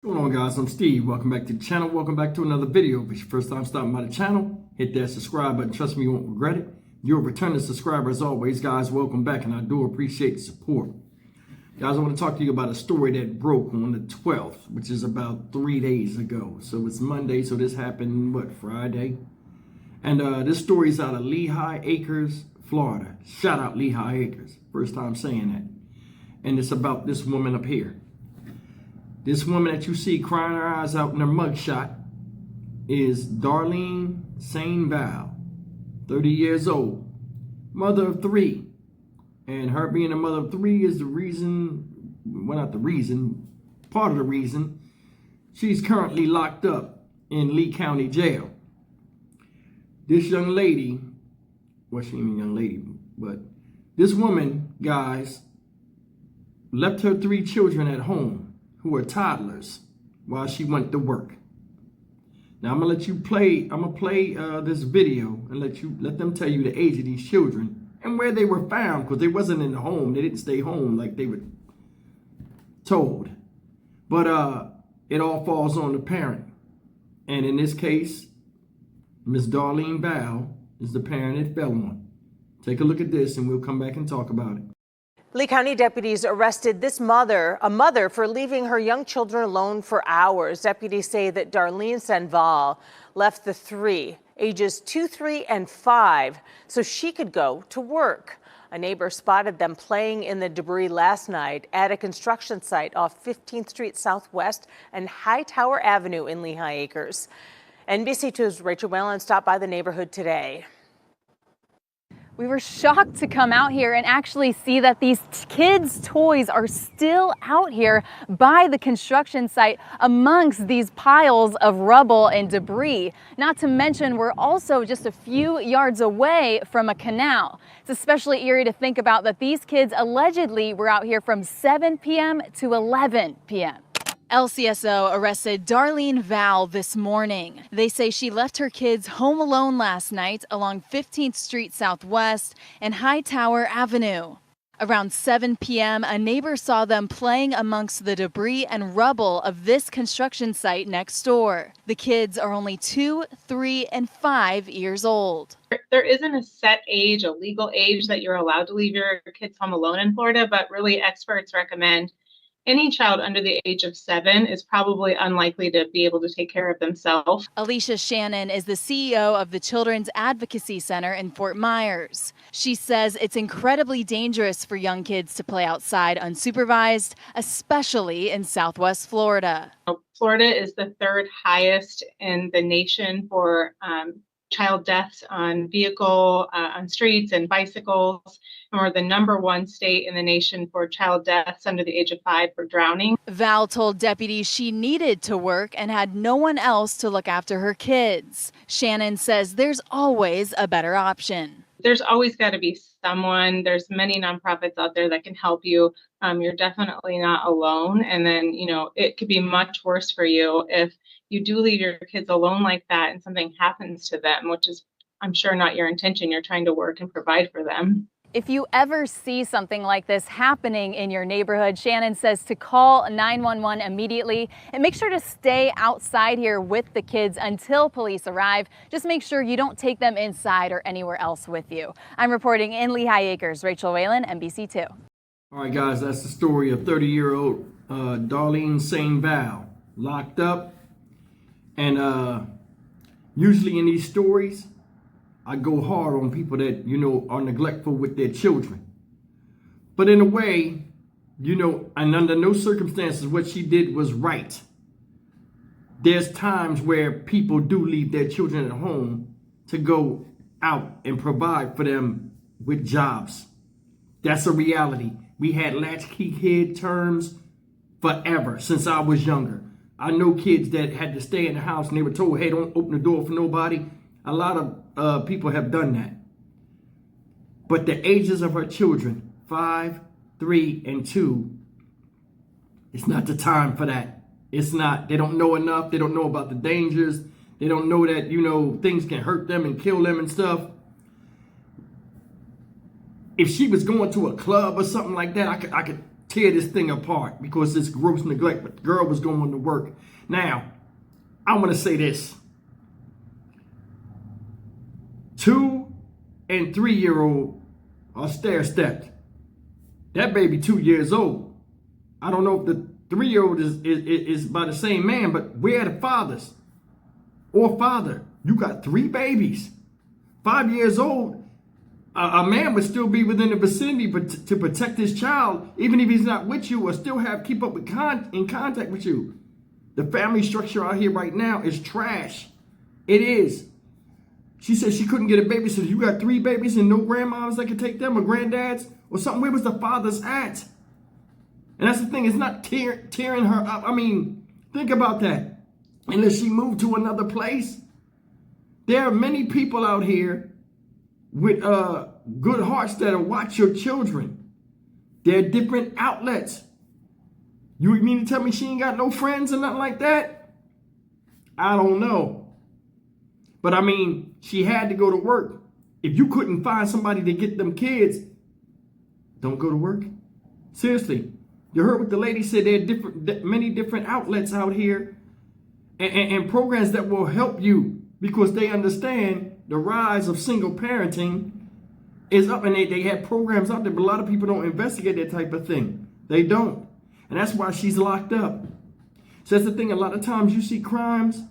What's going on, guys? I'm Steve. Welcome back to the channel. Welcome back to another video. If it's your first time stopping by the channel, hit that subscribe button. Trust me, you won't regret it. You're a returning subscriber as always, guys. Welcome back, and I do appreciate the support. Guys, I want to talk to you about a story that broke on the 12th, which is about 3 days ago. So it's Monday, so this happened, Friday? And this story is out of Lehigh Acres, Florida. Shout out Lehigh Acres. First time saying that. And it's about this woman up here. This woman that you see crying her eyes out in her mugshot is Darlene St. Val, 30 years old, mother of three. And her being a mother of three is the reason, well, not the reason, part of the reason she's currently locked up in Lee County Jail. This young lady, well, she ain't a young lady, but this woman, guys, left her three children at home who are toddlers while she went to work. Now I'm gonna let you play. I'm gonna play this video and let them tell you the age of these children and where they were found, because they wasn't in the home. They didn't stay home like they were told. But it all falls on the parent. And in this case, Miss Darlene Val is the parent it fell on. Take a look at this and we'll come back and talk about it. Lee County deputies arrested a mother for leaving her young children alone for hours. Deputies say that Darlene Sanval left the three, ages 2, 3, and 5, so she could go to work. A neighbor spotted them playing in the debris last night at a construction site off 15th Street Southwest and Hightower Avenue in Lehigh Acres. NBC2's Rachel Whalen stopped by the neighborhood today. We were shocked to come out here and actually see that these kids' toys are still out here by the construction site amongst these piles of rubble and debris. Not to mention, we're also just a few yards away from a canal. It's especially eerie to think about that these kids allegedly were out here from 7 p.m. to 11 p.m. LCSO arrested Darlene Val this morning. They say she left her kids home alone last night along 15th Street Southwest and Hightower Avenue. Around 7 p.m., a neighbor saw them playing amongst the debris and rubble of this construction site next door. The kids are only 2, 3, and 5 years old. There isn't a set age, a legal age that you're allowed to leave your kids home alone in Florida, but really experts recommend any child under the age of 7 is probably unlikely to be able to take care of themselves. Alicia Shannon is the CEO of the Children's Advocacy Center in Fort Myers. She says it's incredibly dangerous for young kids to play outside unsupervised, especially in Southwest Florida. Florida is the third highest in the nation for child deaths on streets and bicycles, and we're the #1 state in the nation for child deaths under the age of 5 for drowning. Val told deputies she needed to work and had no one else to look after her kids. Shannon says there's always a better option. There's always got to be someone. There's many nonprofits out there that can help you. You're definitely not alone. And then, it could be much worse for you if you do leave your kids alone like that and something happens to them, which is, I'm sure, not your intention. You're trying to work and provide for them. If you ever see something like this happening in your neighborhood, Shannon says to call 911 immediately and make sure to stay outside here with the kids until police arrive. Just make sure you don't take them inside or anywhere else with you. I'm reporting in Lehigh Acres, Rachel Whalen, NBC2. All right, guys, that's the story of 30-year-old Darlene St. Val, locked up. And usually in these stories, I go hard on people that, are neglectful with their children. But in a way, and under no circumstances, what she did was right. There's times where people do leave their children at home to go out and provide for them with jobs. That's a reality. We had latchkey kid terms forever since I was younger. I know kids that had to stay in the house and they were told, hey, don't open the door for nobody. A lot of people have done that. But the ages of her children, 5, 3, and 2, it's not the time for that. It's not. They don't know enough. They don't know about the dangers. They don't know that, things can hurt them and kill them and stuff. If she was going to a club or something like that, I could tear this thing apart because it's gross neglect, but the girl was going to work. Now, I want to say this. 2 and 3-year-old are stair-stepped. That baby 2 years old. I don't know if the 3-year-old is by the same man, but where are the fathers? Or father? You got 3 babies. 5 years old. A man would still be within the vicinity but to protect his child, even if he's not with you, or still keep up with in contact with you. The family structure out here right now is trash. It is. She said she couldn't get a babysitter. You got 3 babies and no grandmoms that could take them, or granddads or something. Where was the fathers at? And that's the thing. It's not tearing her up. I mean, think about that. Unless she moved to another place. There are many people out here with good hearts that'll watch your children. There are different outlets. You mean to tell me she ain't got no friends or nothing like that? I don't know. But I mean, she had to go to work. If you couldn't find somebody to get them kids, don't go to work. Seriously. You heard what the lady said. There are many different outlets out here and programs that will help you because they understand the rise of single parenting is up, and they have programs out there, but a lot of people don't investigate that type of thing. They don't. And that's why she's locked up. So that's the thing. A lot of times you see crimes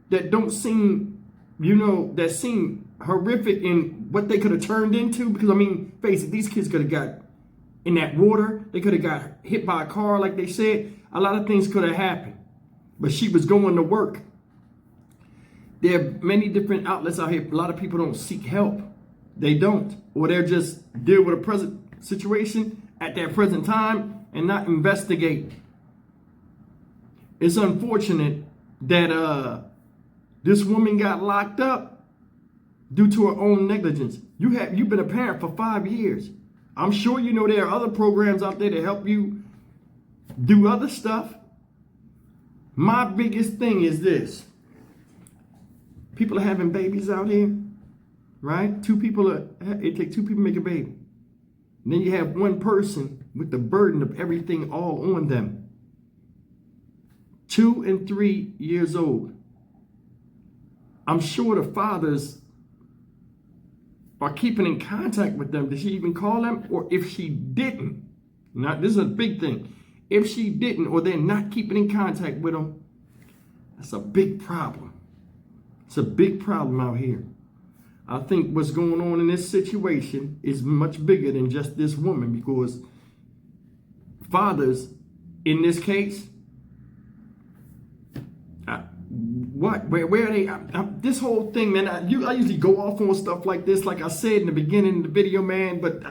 that don't seem, that seem horrific in what they could have turned into. Because, I mean, face it, these kids could have got in that water. They could have got hit by a car, like they said. A lot of things could have happened. But she was going to work. There are many different outlets out here. A lot of people don't seek help. They don't. Or they're just deal with a present situation at that present time and not investigate. It's unfortunate that this woman got locked up due to her own negligence. You've been a parent for 5 years. I'm sure you know there are other programs out there to help you do other stuff. My biggest thing is this. People are having babies out here, right? It takes 2 people to make a baby. And then you have one person with the burden of everything all on them. 2 and 3 years old. I'm sure the fathers are keeping in contact with them. Did she even call them? Or if she didn't, now this is a big thing. If she didn't, or they're not keeping in contact with them, that's a big problem. It's a big problem out here. I think what's going on in this situation is much bigger than just this woman, because fathers, in this case, where are they? This whole thing, man, I usually go off on stuff like this, like I said in the beginning of the video, man, but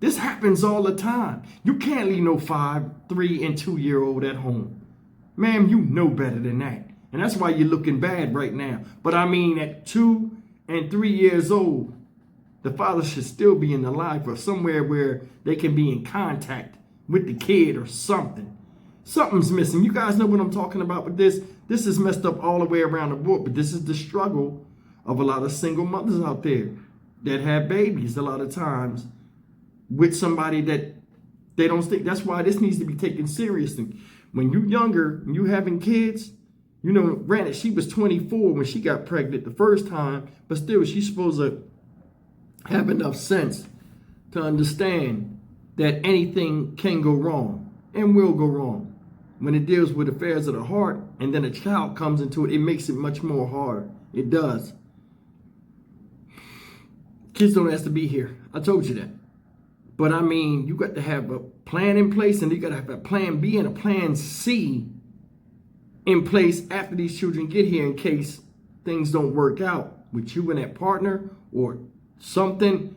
this happens all the time. You can't leave no 5, 3, and 2-year-old at home. Ma'am, you know better than that. And that's why you're looking bad right now. But I mean, at 2 and 3 years old, the father should still be in the life or somewhere where they can be in contact with the kid or something. Something's missing. You guys know what I'm talking about with this. This is messed up all the way around the board. But this is the struggle of a lot of single mothers out there that have babies a lot of times with somebody that they don't think. That's why this needs to be taken seriously. When you're younger, you having kids, granted, she was 24 when she got pregnant the first time, but still, she's supposed to have enough sense to understand that anything can go wrong and will go wrong. When it deals with affairs of the heart and then a child comes into it, it makes it much more hard. It does. Kids don't have to be here. I told you that. But I mean, you got to have a plan in place, and you got to have a plan B and a plan C in place after these children get here in case things don't work out with you and that partner or something.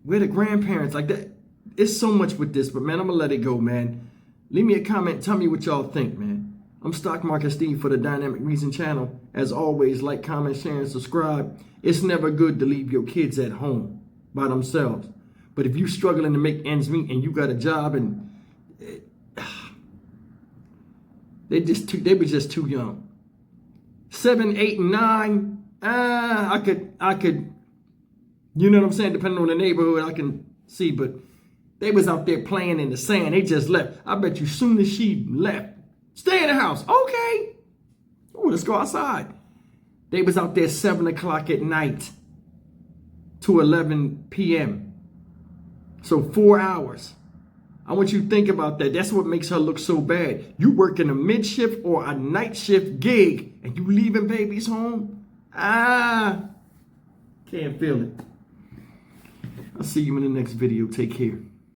We're the grandparents. Like that. It's so much with this, but man, I'm gonna let it go, man. Leave me a comment. Tell me what y'all think, man. I'm Stock Market Steve for the Dynamic Reason channel. As always, like, comment, share, and subscribe. It's never good to leave your kids at home by themselves. But if you're struggling to make ends meet and you got a job and they were just too young. 7, 8, and 9. I could, you know what I'm saying? Depending on the neighborhood, I can see. But They was out there playing in the sand. They just left. I bet you soon as she left, stay in the house. Okay. Oh, let's go outside. They was out there 7 o'clock at night to 11 p.m. So 4 hours. I want you to think about that. That's what makes her look so bad. You working a mid shift or a night shift gig and you leaving babies home? Can't feel it. I'll see you in the next video. Take care.